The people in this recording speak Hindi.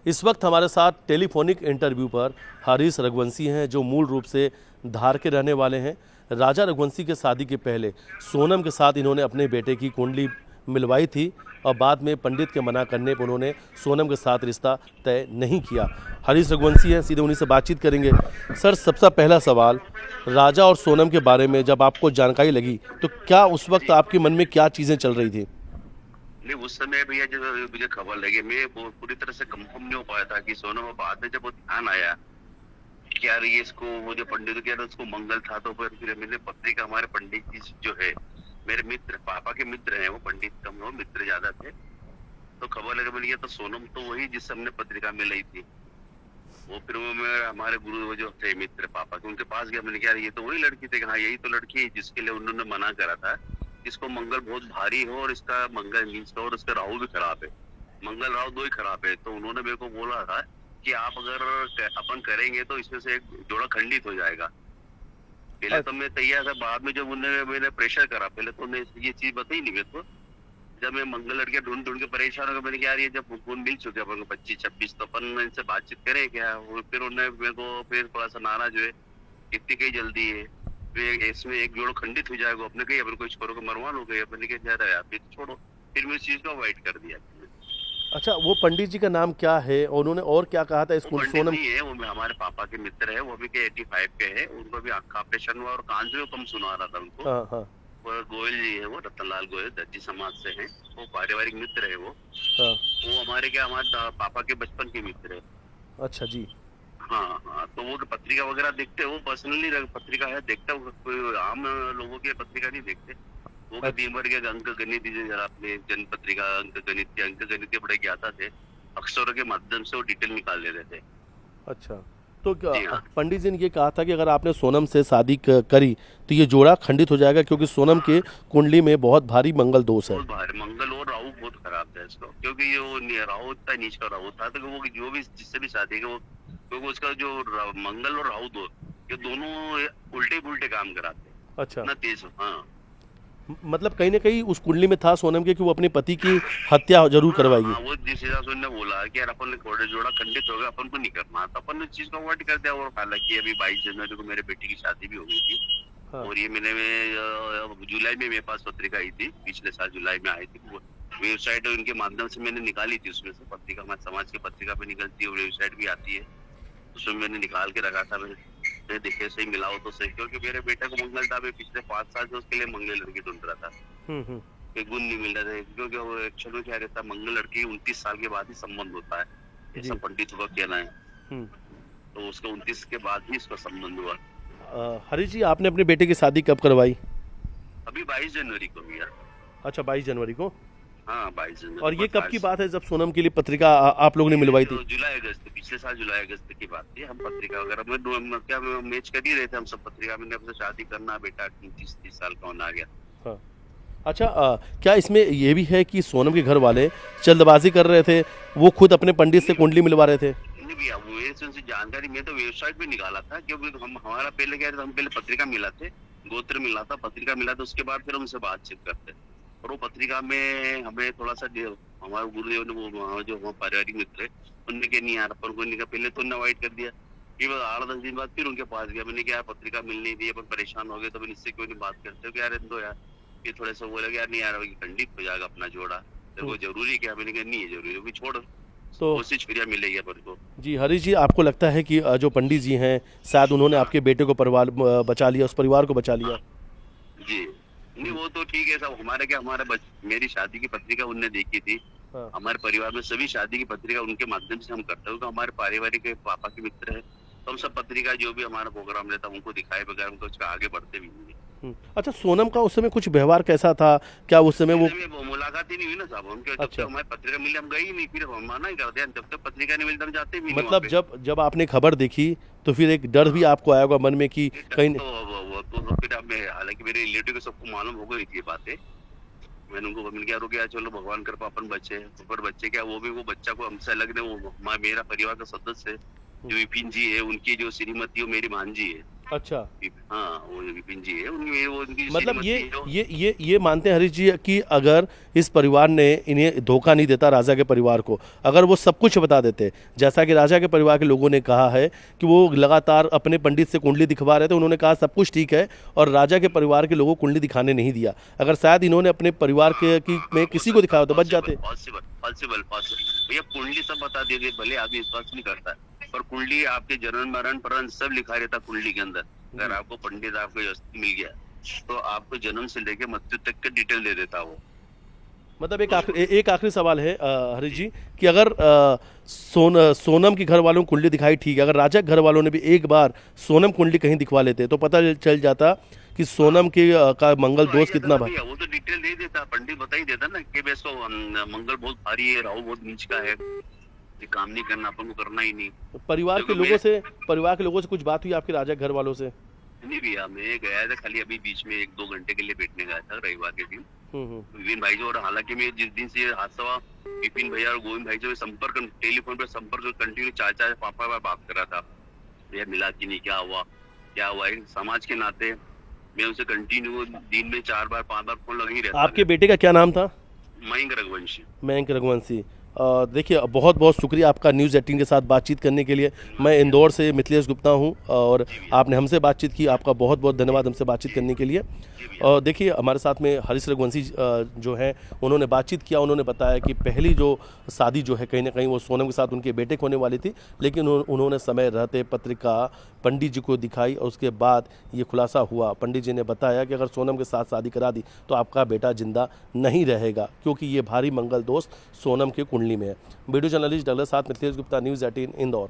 इस वक्त हमारे साथ टेलीफोनिक इंटरव्यू पर हरीश रघुवंशी हैं, जो मूल रूप से धार के रहने वाले हैं। राजा रघुवंशी के शादी के पहले सोनम के साथ इन्होंने अपने बेटे की कुंडली मिलवाई थी और बाद में पंडित के मना करने पर उन्होंने सोनम के साथ रिश्ता तय नहीं किया। हरीश रघुवंशी हैं, सीधे उन्हीं से बातचीत करेंगे। सर, सबसे पहला सवाल, राजा और सोनम के बारे में जब आपको जानकारी लगी तो क्या उस वक्त आपके मन में क्या चीज़ें चल रही थी? नहीं, उस समय भैया जब मुझे खबर लगी, मैं पूरी तरह से कंफर्म नहीं हो पाया था कि सोनम। बाद में जब वो ध्यान आया कि यार ये इसको, वो जो पंडित कह रहे उसको मंगल था, तो फिर मैंने पत्रिका, हमारे पंडित जी जो है मेरे मित्र, पापा के मित्र हैं, वो पंडित कम हो, मित्र ज्यादा थे, तो खबर लगे मिल गया। तो सोनम तो वही जिससे हमने पत्रिका में ली थी, वो फिर वो मैं हमारे गुरु जो थे मित्र पापा के, उनके पास गया। मैंने कहा ये तो वही लड़की थी। हाँ, यही तो लड़की है जिसके लिए उन्होंने मना करा था, इसको मंगल बहुत भारी हो और इसका मंगल मीन्स और इसका राहु भी खराब है, मंगल राहु दो ही खराब है। तो उन्होंने मेरे को बोला था कि आप अगर अपन करेंगे तो इसमें से एक जोड़ा खंडित हो जाएगा। पहले तो मैं तैयार था, बाद में जब उन्होंने मैंने प्रेशर करा, पहले तो उन्हें ये चीज बताई नहीं मेरे को। जब मैं मंगल लड़के ढूंढ ढूंढ के परेशान हो गया, मैंने कहा यार ये जब फोन मिल चुके अपन को 25-26, तो अपन इनसे बातचीत करें क्या। फिर उन्होंने मेरे को फिर थोड़ा सा नाराज हुए, इतनी कहीं जल्दी है, इसमें एक जोड़ खंडित हो जाएगा, अपने कहीं अपन को इस करो मरवा लो गए, अपने क्या रहा है, फिर छोड़ो। फिर मैं इस चीज को अवॉइड कर दिया। अच्छा, वो पंडित जी का नाम क्या है और उन्होंने और क्या कहा था? इसको सोनम नहीं है, वो हमारे पापा के मित्र है, वो भी के 85 के है, उनको भी आँख का ऑपरेशन हुआ और कान से कम सुना रहा था उनको। हाँ हाँ। वो गोयल जी है, वो रतनलाल गोयल दर्जी समाज से हैं, वो पारिवारिक मित्र है वो। हाँ। वो हमारे पापा के बचपन के मित्र है। अच्छा जी। हाँ हाँ, तो वो पत्रिका वगैरह देखते, वो पर्सनली पत्रिका है देखते, कोई आम लोगों की पत्रिका नहीं देखते। वो बीमर के अंक गणित अपने जन पत्रिका अंक गणित के बड़े ज्ञाता थे, अक्षरों के माध्यम से वो डिटेल निकाल ले रहे थे। अच्छा, तो हाँ। पंडित जी ने ये कहा था कि अगर आपने सोनम से शादी करी तो ये जोड़ा खंडित हो जाएगा, क्योंकि सोनम के कुंडली में बहुत भारी मंगल दोष है। बहुत भारी मंगल और राहु बहुत खराब था इसको, क्योंकि ये राहु था, नीच का राहु था, तो वो जो भी जिससे भी शादी वो, क्योंकि उसका जो मंगल और राहु दो, ये दोनों उल्टे पुल्टे काम कराते। अच्छा, ना तेज। हाँ, मतलब कहीं ना कहीं उस कुंडली में था सोनम के कि वो अपने पति की हत्या जरूर करवाएगी। हाँ, वो जिस हिसाब से उन्होंने बोला कि यार अपन ने जोड़ा खंडित हो गया, अपन को नहीं करना, तो अपन ने चीज को अवॉइड कर दिया। और हालांकि अभी 22 जनवरी को मेरे बेटी की शादी भी हो गई थी। हाँ। और ये मैंने जुलाई में मेरे पास पत्रिका आई थी, पिछले साल जुलाई में आई थी। वेबसाइट उनके माध्यम से मैंने निकाली थी, उसमें से पत्रिका, हमारे समाज की पत्रिका पे निकलती है, वेबसाइट भी आती है, उसमें मैंने निकाल के रखा था। मैंने देखे सही मिला हो तो सही, क्योंकि मेरे बेटे को मंगल था, मैं पिछले 5 साल से उसके लिए मंगल लड़की ढूंढ रहा था। कोई गुण नहीं मिल रहा था, क्योंकि वो एक्चुअल में क्या रहता है, मंगल लड़की 29 साल के बाद ही संबंध होता है, ऐसा पंडित का कहना है। तो उसका 29 के बाद ही इसका संबंध हुआ। हरीश जी, आपने अपने बेटे की शादी कब करवाई? अभी 22 जनवरी को भैया। अच्छा, 22 जनवरी को। हाँ, 22 जनवरी। और ये कब की बात है जब सोनम के लिए पत्रिका आप लोगों ने मिलवाई थी? जुलाई अगस्त, पिछले साल जुलाई अगस्त की बात थी। हम पत्रिका वगैरह में क्या मैच कर ही रहे थे हम सब पत्रिका में, आपसे शादी करना, बेटा 30 साल का होना आ गया। हाँ। अच्छा, क्या इसमें ये भी है कि सोनम के घर वाले जल्दबाजी कर रहे थे, वो खुद अपने पंडित से कुंडली मिलवा रहे थे? नहीं भैया, वो जानकारी मैं तो वेबसाइट पे निकाला था, क्योंकि हमारा पहले क्या था, हम पहले पत्रिका मिला थे, गोत्र मिला था, पत्रिका मिला था, उसके बाद फिर उनसे बातचीत करते। और वो पत्रिका में हमें थोड़ा सा हमारे गुरुदेव ने, वो जो पारिवारिक मित्र है, उनने कहा नहीं यार अपन को नहीं, पहले तो अवॉइड कर दिया। ये 8-10 दिन बाद फिर उनके पास गया, मैंने क्या पत्रिका मिल नहीं दी, अपन परेशान हो गए, तो इससे क्यों नहीं बात करते हो यार, इनको यार ये थोड़ा सा बोला यार नहीं यार खंडित हो जाएगा अपना जोड़ा, तेरे को जरूरी क्या? मैंने कहा नहीं है जरूरी, छोड़, तो कोशिश करिए मिलेगी अपन को। जी हरीश जी, आपको लगता है कि जो पंडित जी हैं शायद उन्होंने आपके बेटे को परिवार बचा लिया, उस परिवार को बचा लिया? जी नहीं, वो तो ठीक है सब। हमारे क्या, मेरी शादी की पत्रिका उनने देखी थी। हाँ। हमारे परिवार में सभी शादी की पत्रिका उनके माध्यम से हम करते हैं, हमारे पारिवारिक पापा के मित्र है, तो हम सब पत्रिका जो भी हमारा प्रोग्राम रहता है उनको दिखाए बगैर उनको उसका आगे बढ़ते भी नहीं। अच्छा, सोनम का उस समय कुछ व्यवहार कैसा था? क्या उस समय वो मुलाकात ही नहीं हुई ना साहब उनके? अच्छा। हमारी पत्रिका मिली, हम गए ही नहीं, फिर हम मना ही कर दिया, जब तक पत्रिका नहीं मिलती हम जाते भी नहीं। मतलब जब आपने खबर देखी तो फिर एक डर भी आपको आया होगा मन में कि कहीं तो फिर हालांकि मेरे रिलेटिव को सबको मालूम हो गई थी बातें, मैंने उनको मिल गया, रुक गया, चलो भगवान कृपा अपन बच्चे, पर बच्चे क्या, वो भी वो बच्चा को हमसे अलग नहीं, वो मेरा परिवार का सदस्य है, जो विपिन जी है, उनकी जो श्रीमती वो मेरी भांजी है। अच्छा, हाँ वो जो विपिन जी है उनकी वो उनकी जो मतलब श्रीमती है जो ये मानते हैं हरीश जी कि अगर इस परिवार ने इन्हें धोखा नहीं देता राजा के परिवार को, अगर वो सब कुछ बता देते, जैसा कि राजा के परिवार के लोगों ने कहा है कि वो लगातार अपने पंडित से कुंडली दिखवा रहे थे, उन्होंने कहा सब कुछ ठीक है और राजा के परिवार के लोगों को कुंडली दिखाने नहीं दिया, अगर शायद इन्होंने अपने परिवार के में किसी को दिखाया तो बच जाते। पॉसिबल पॉसिबल पॉसिबल भैया कुंडली सब बता देते, भले आदमी विश्वास नहीं करता पर कुंडली आपके जन्म मरण परण सब लिखा रहता कुंडली के अंदर। अगर आपको पंडित आपको मिल गया तो आपको जन्म से लेके मृत्यु तक के डिटेल दे देता वो। मतलब एक आखिरी सवाल है हरीश जी कि अगर सोनम के घर वालों को कुंडली दिखाई ठीक है, अगर राजा के घर वालों ने भी एक बार सोनम कुंडली कहीं दिखवा लेते तो पता चल जाता कि सोनम के का मंगल दोष कितना भैया वो तो डिटेल दे देता, पंडित बता ही देता ना कि भाई इसको मंगल बहुत भारी है, राहु बहुत नीच का है, ये काम नहीं करना, अपन को करना ही नहीं। परिवार के लोगों से कुछ बात हुई आपके राजा के घर वालों से? नहीं भैया मैं गया था खाली अभी बीच में 1-2 घंटे के लिए बैठने गया था रविवार के दिन विपिन भाई जो, और हालांकि मैं जिस दिन से हादसा हुआ विपिन भैया और गोविंद भाई जो संपर्क टेलीफोन पर संपर्क कंटिन्यू 4-4 5 बार बात कर रहा था, भैया मिला कि नहीं, क्या हुआ है, समाज के नाते मैं उसे कंटिन्यू दिन में 4 बार 5 बार फोन लगा ही रहता। आपके बेटे का क्या नाम था? मयंक रघुवंशी। मयंक रघुवंशी। देखिए बहुत बहुत शुक्रिया आपका न्यूज़ 18 के साथ बातचीत करने के लिए। मैं इंदौर से मिथिलेश गुप्ता हूं और आपने हमसे बातचीत की, आपका बहुत बहुत धन्यवाद हमसे बातचीत करने के लिए। और देखिए हमारे साथ में हरीश रघुवंशी जो हैं उन्होंने बातचीत किया, उन्होंने बताया कि पहली जो शादी जो है कहीं ना कहीं वो सोनम के साथ उनके बेटे को होने वाली थी, लेकिन उन्होंने समय रहते पत्रिका पंडित जी को दिखाई और उसके बाद ये खुलासा हुआ। पंडित जी ने बताया कि अगर सोनम के साथ शादी करा दी तो आपका बेटा जिंदा नहीं रहेगा क्योंकि ये भारी मंगल दोष सोनम के कुंडली में है। वीडियो जर्नलिस्ट डगलस साथ मिथिलेश गुप्ता, न्यूज़ 18 इंदौर।